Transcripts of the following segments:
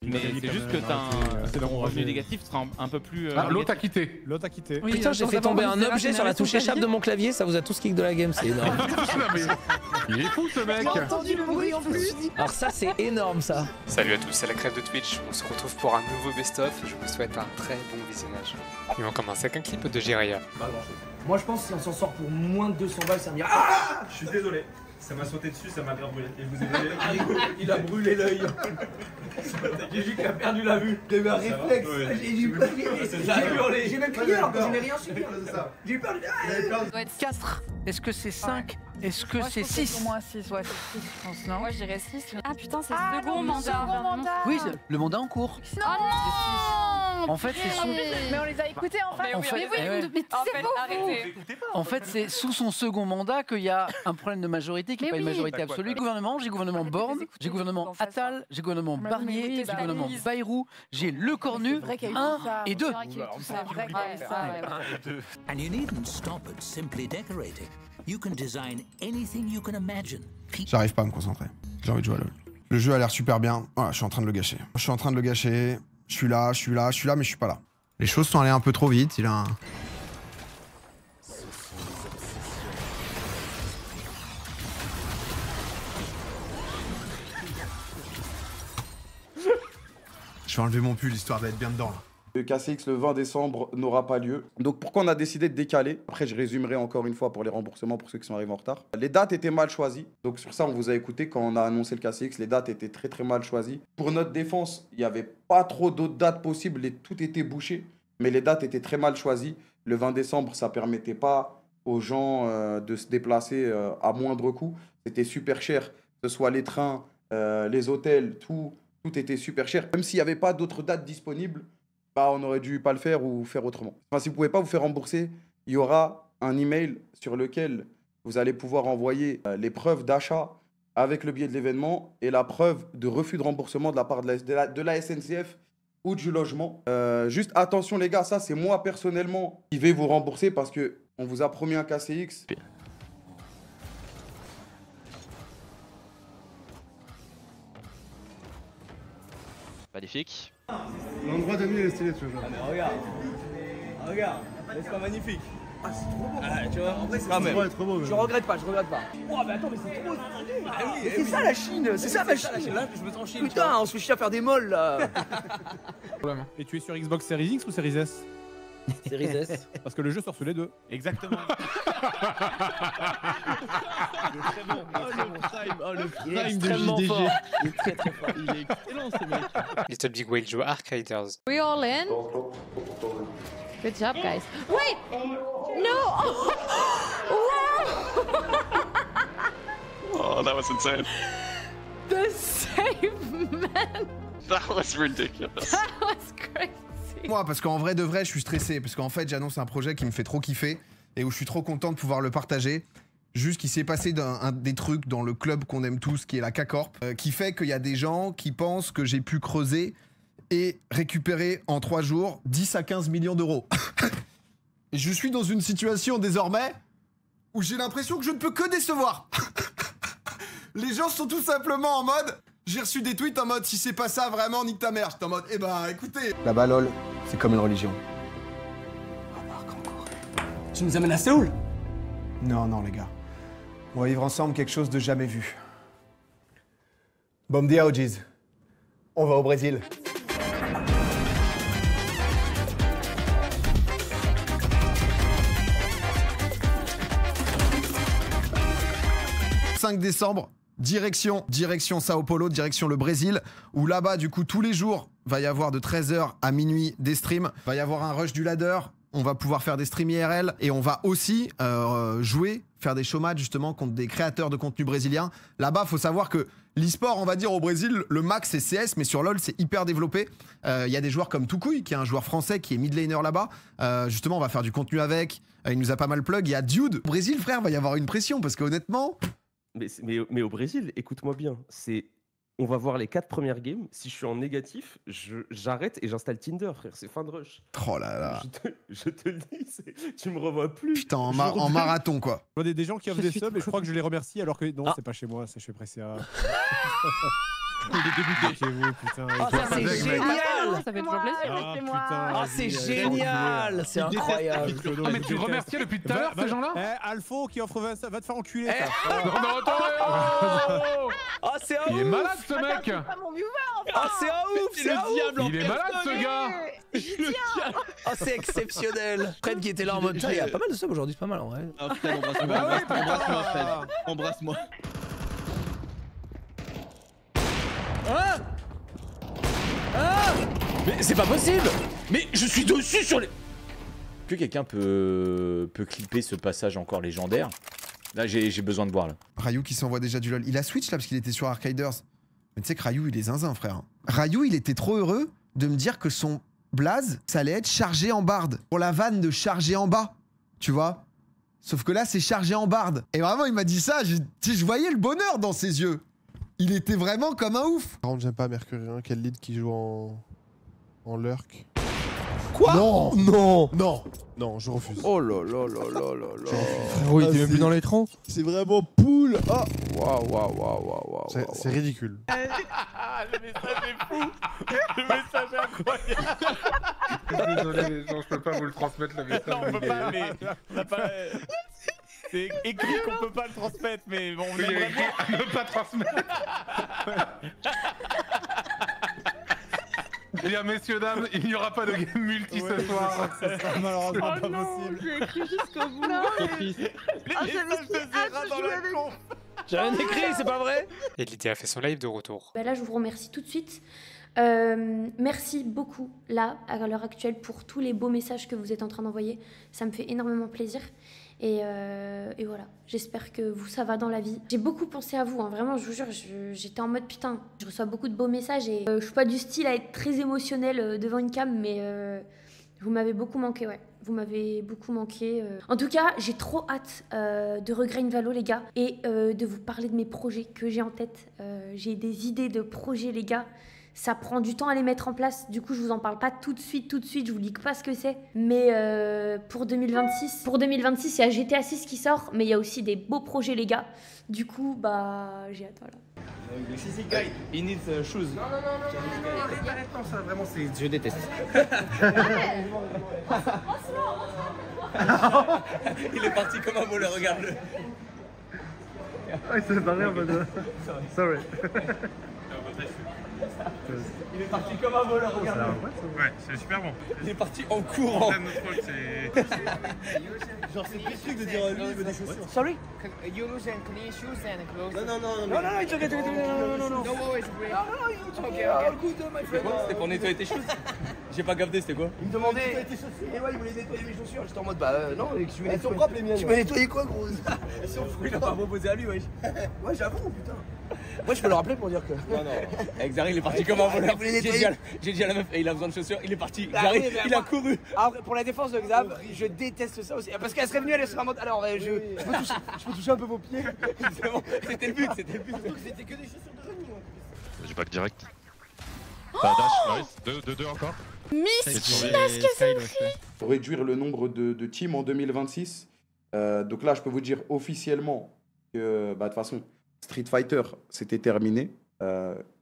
Mais c'est juste que ton revenu négatif sera un peu plus. L'autre a quitté. L'autre a quitté. Oui, putain, j'ai fait tomber un objet sur la touche échappe de mon clavier, ça vous a tous kick de la game, c'est énorme. Il est fou ce mec. J'ai entendu le bruit en plus. Alors ça, c'est énorme ça. Salut à tous, c'est la crève de Twitch. On se retrouve pour un nouveau best-of. Je vous souhaite un très bon visionnage. Et on commence avec un clip de Jiraya. Moi je pense que si on s'en sort pour moins de 200 balles, ça me dira. Ah, je suis désolé. Ça m'a sauté dessus, ça m'a bien brûlé. Et vous avez Il a brûlé l'œil. J'ai vu qu'il a perdu la vue. J'ai eu un réflexe. J'ai même crié alors que je n'ai rien subi. J'ai eu peur. doit être 4. Est-ce que c'est 5? Est-ce que c'est 6? Au moins 6, ouais, c'est 6, je pense, non? Moi, je dirais 6. Ah putain, c'est Ah, second non, mandat. second mandat. Oui, le mandat en cours. Non, non. En fait, c'est sous... Mais on les a écoutés en fait. En fait, mais c'est faux. arrêtez. En fait, c'est sous son second mandat qu'il y a un problème de majorité qui n'est pas une majorité absolue. Gouvernement, j'ai gouvernement Borne, j'ai gouvernement Attal, j'ai gouvernement Barnier, j'ai gouvernement Bayrou, j'ai Le Cornu, 1 et 2. C'est vrai qu'il y a eu ça. And you needn't stop at simply decorating. You can design anything you can imagine. J'arrive pas à me concentrer. J'ai envie de jouer à LoL. Le jeu a l'air super bien. Voilà, je suis en train de le gâcher. Je suis en train de le gâcher. Je suis là, mais je suis pas là. Les choses sont allées un peu trop vite. Il a un... Je vais enlever mon pull histoire d'être bien dedans là. Le KCX le 20 décembre n'aura pas lieu. Donc pourquoi on a décidé de décaler? Après je résumerai encore une fois pour les remboursements pour ceux qui sont arrivés en retard. Les dates étaient mal choisies. Donc sur ça on vous a écouté quand on a annoncé le KCX. Les dates étaient très mal choisies. Pour notre défense, il n'y avait pas trop d'autres dates possibles et tout était bouché. Mais les dates étaient très mal choisies. Le 20 décembre, ça permettait pas aux gens de se déplacer à moindre coût. C'était super cher. Que ce soit les trains, les hôtels, tout était super cher. Même s'il n'y avait pas d'autres dates disponibles, bah, on aurait dû pas le faire ou faire autrement. Enfin, si vous ne pouvez pas vous faire rembourser, il y aura un email sur lequel vous allez pouvoir envoyer les preuves d'achat avec le billet de l'événement et la preuve de refus de remboursement de la part de la SNCF ou du logement. Juste attention les gars, ça c'est moi personnellement qui vais vous rembourser parce qu'on vous a promis un KCX. Magnifique. L'endroit de nuit est stylé, tu vois. Ah mais regarde, c'est pas magnifique. Ah c'est trop beau. Ah, tu vois, en vrai c'est trop beau. Je regrette pas. Oh mais attends, mais c'est trop stylé. C'est ça la Chine, c'est ça ma Chine. Là, je me sens en Chine. Putain, on se fait chier à faire des molles là. Et tu es sur Xbox Series X ou Series S? Series S. Parce que le jeu sort sur les deux. Exactement. Il est très bon. Il est extrêmement fort. Il est très fort. Il est excellent ce mec. Little Big Whale joue Ark Raiders. We all in? Good job, guys. Wait! No! Oh, that was insane. The save man! That was ridiculous. That was crazy. Moi, parce qu'en vrai de vrai, je suis stressé. Parce qu'en fait, j'annonce un projet qui me fait trop kiffer et où je suis trop content de pouvoir le partager. Juste qu'il s'est passé des trucs dans le club qu'on aime tous, qui est la K-Corp, qui fait qu'il y a des gens qui pensent que j'ai pu creuser et récupérer en 3 jours 10 à 15 millions d'euros. Et je suis dans une situation désormais où j'ai l'impression que je ne peux que décevoir. Les gens sont tout simplement en mode... J'ai reçu des tweets en mode si c'est pas ça vraiment nique ta mère. J'étais en mode eh ben écoutez. Là-bas LOL, c'est comme une religion. Tu nous amènes à Séoul? Non les gars. On va vivre ensemble quelque chose de jamais vu. Bom dia OGs. On va au Brésil. « 5 décembre, direction Sao Paulo, direction le Brésil, où là-bas, du coup, tous les jours, va y avoir de 13h à minuit des streams, va y avoir un rush du ladder, on va pouvoir faire des streams IRL, et on va aussi jouer, faire des showmatchs justement contre des créateurs de contenu brésiliens. Là-bas, faut savoir que l'e-sport, on va dire au Brésil, le max c'est CS, mais sur LoL c'est hyper développé. Il y a des joueurs comme Toucouille, qui est un joueur français qui est mid laner là-bas. Justement, on va faire du contenu avec, il nous a pas mal plug. Il y a Dude. Au Brésil, frère, va y avoir une pression, parce qu'honnêtement... Mais au Brésil, écoute-moi bien, on va voir les 4 premières games. Si je suis en négatif, j'arrête et j'installe Tinder, frère. C'est fin de rush. Oh là là. Je te le dis, tu me revois plus. Putain, en marathon, quoi. Je vois des gens qui offrent des subs et je crois que je les remercie alors que non, c'est pas chez moi, c'est chez Pressia. Débuchez-vous, putain. Ah, ça c'est génial. Ça fait toujours plaisir. Ah, c'est génial. C'est incroyable. Ah, mais tu remercies depuis tout à l'heure ces gens-là? Alpho qui offre 20, va te faire enculer. Non, attends. Ah, c'est un ouf. Il est malade ce mec. Ah, c'est un ouf. C'est un ouf. Il est malade ce gars. Ah, c'est exceptionnel. Fred qui était là en mode, il y a pas mal de subs aujourd'hui, c'est pas mal en vrai. Ah putain, embrasse-moi, Fred. Embrasse-moi. Mais c'est pas possible. Mais je suis dessus sur les... Est-ce que quelqu'un peut clipper ce passage encore légendaire? Là, j'ai besoin de voir là. Ryu qui s'envoie déjà du lol. Il a switch là parce qu'il était sur Arcaders. Mais tu sais que Ryu il est zinzin frère. Ryu il était trop heureux de me dire que son blaze ça allait être chargé en barde. Pour la vanne de charger en bas. Tu vois? Sauf que là c'est chargé en barde. Et vraiment il m'a dit ça, je voyais le bonheur dans ses yeux. Il était vraiment comme un ouf. Par contre j'aime pas Mercury, hein. Quel lead qui joue en lurk. Quoi? Non. Non. Non. Non, je refuse. Oh là là là là là là. Frérot, il était même plus dans l'écran. C'est vraiment poule. Oh. Waouh. C'est ridicule. Le message est fou. Le message est incroyable. Désolé les gens, je peux pas vous le transmettre le message. Non, on peut pas, mais on n'a pas... C'est écrit qu'on peut pas le transmettre, mais bon, on aimerait bien. Ne pas transmettre. Eh bien, messieurs, dames, il n'y aura pas de game multi ce soir. Ça sera malheureusement pas non, possible. j'ai écrit jusqu'au bout. Les messages de Zera dans la con. J'ai rien écrit, c'est pas vrai? Et Lydia a fait son live de retour. Là, je vous remercie tout de suite. Merci beaucoup, là, à l'heure actuelle, pour tous les beaux messages que vous êtes en train d'envoyer. Ça me fait énormément plaisir. Et voilà, j'espère que vous, ça va dans la vie. J'ai beaucoup pensé à vous, hein. Vraiment, je vous jure, j'étais en mode putain, je reçois beaucoup de beaux messages et je suis pas du style à être très émotionnelle devant une cam, mais vous m'avez beaucoup manqué, ouais. Vous m'avez beaucoup manqué. En tout cas, j'ai trop hâte de Regrain Valo, les gars, et de vous parler de mes projets que j'ai en tête. J'ai des idées de projets, les gars. Ça prend du temps à les mettre en place, du coup je vous en parle pas tout de suite, je vous dis pas ce que c'est. Mais pour 2026, il y a GTA 6 qui sort, mais il y a aussi des beaux projets les gars. Du coup, bah j'ai hâte, voilà. Si, guy, he needs shoes. Non, arrête, ça vraiment je déteste. Il est parti comme un voleur, regarde-le. Ouais, c'est barré en mode. Sorry. Il est parti comme un voleur, regarde. Ouais, c'est super bon. Il est parti en courant. Genre, c'est précieux de dire lui, il veut des chaussures. Sorry? You lose and clean shoes and clothes. Non, it's okay. No worries, bro. Okay. C'était pour nettoyer tes choses. J'ai pas capté, c'était quoi? Il me demandait. Et ouais, il voulait nettoyer mes chaussures. J'étais en mode, bah non, elles sont propres les miennes. Tu m'as nettoyé quoi, gros? Elles sont fouilles, il a pas proposé à lui, wesh. Ouais, j'avoue, putain. Moi, je peux le rappeler pour dire que. Non. Exari, il est parti comme un voleur. J'ai dit à la meuf, et il a besoin de chaussures, il est parti. Exari, il a couru. Alors, pour la défense de Xav, je déteste ça aussi. Parce qu'elle serait venue, elle serait en mode. Alors, je peux toucher un peu vos pieds. C'était le but. C'était que des chaussures de running. J'ai back direct. T'as dash, nice. 2 encore. Qu'est-ce que c'est écrit? Pour réduire le nombre de teams en 2026. Donc là, je peux vous dire officiellement que, bah, de toute façon, Street Fighter, c'était terminé.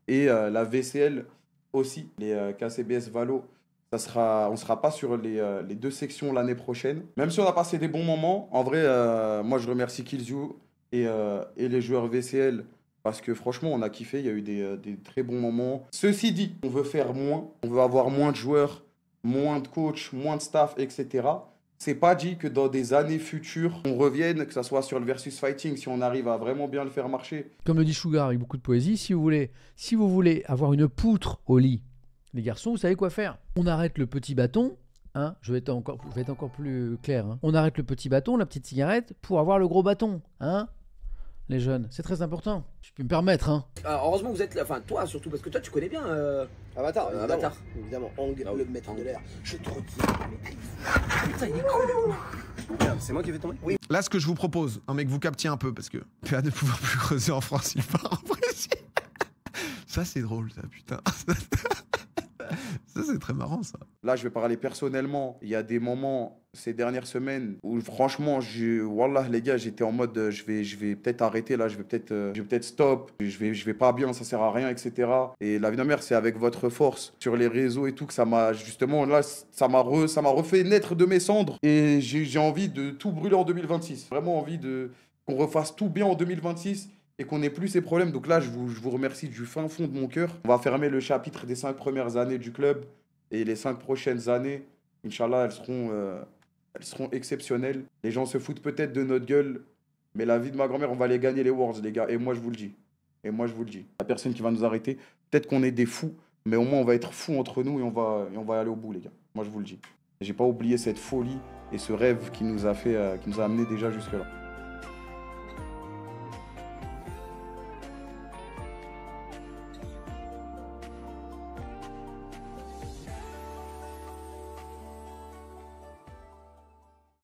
Et la VCL aussi, les KCBS Valo, on sera pas sur les 2 sections l'année prochaine. Même si on a passé des bons moments, en vrai, moi je remercie Killzoo et les joueurs VCL parce que franchement, on a kiffé, il y a eu des très bons moments. Ceci dit, on veut faire moins, on veut avoir moins de joueurs, moins de coachs, moins de staff, etc. C'est pas dit que dans des années futures, on revienne, que ça soit sur le versus fighting, si on arrive à vraiment bien le faire marcher. Comme le dit Sugar avec beaucoup de poésie, si vous voulez avoir une poutre au lit, les garçons, vous savez quoi faire. On arrête le petit bâton, hein, je vais être encore plus clair. Hein. On arrête le petit bâton, la petite cigarette, pour avoir le gros bâton, hein. Les jeunes, c'est très important. Je peux me permettre, hein. Heureusement que vous êtes là, enfin toi surtout, parce que toi tu connais bien Avatar. Évidemment, Hong, le maître de l'air. Je te redis, putain, il est cool. Merde, c'est moi qui vais tomber. Oui. Là, ce que je vous propose, un mec vous captiez un peu, parce que PA ne pouvant plus creuser en France, il part en Brésil. Ça, c'est drôle, ça, putain. Ça, c'est très marrant, ça. Là, je vais parler personnellement. Il y a des moments, ces dernières semaines, où franchement, wallah, les gars, j'étais en mode, je vais peut-être arrêter, là, je vais peut-être stop, je vais pas bien, ça sert à rien, etc. Et la vie de ma mère, c'est avec votre force sur les réseaux et tout que ça m'a, justement, là, ça m'a refait naître de mes cendres. Et j'ai envie de tout brûler en 2026. Vraiment envie qu'on refasse tout bien en 2026. Et qu'on n'ait plus ces problèmes. Donc là, je vous remercie du fin fond de mon cœur. On va fermer le chapitre des 5 premières années du club. Et les 5 prochaines années, Inch'Allah, elles seront exceptionnelles. Les gens se foutent peut-être de notre gueule. Mais la vie de ma grand-mère, on va les gagner les Worlds, les gars. Et moi, je vous le dis. La personne qui va nous arrêter, peut-être qu'on est des fous. Mais au moins, on va être fous entre nous et on va aller au bout, les gars. Moi, je vous le dis. J'ai pas oublié cette folie et ce rêve qui nous a amené déjà jusque-là.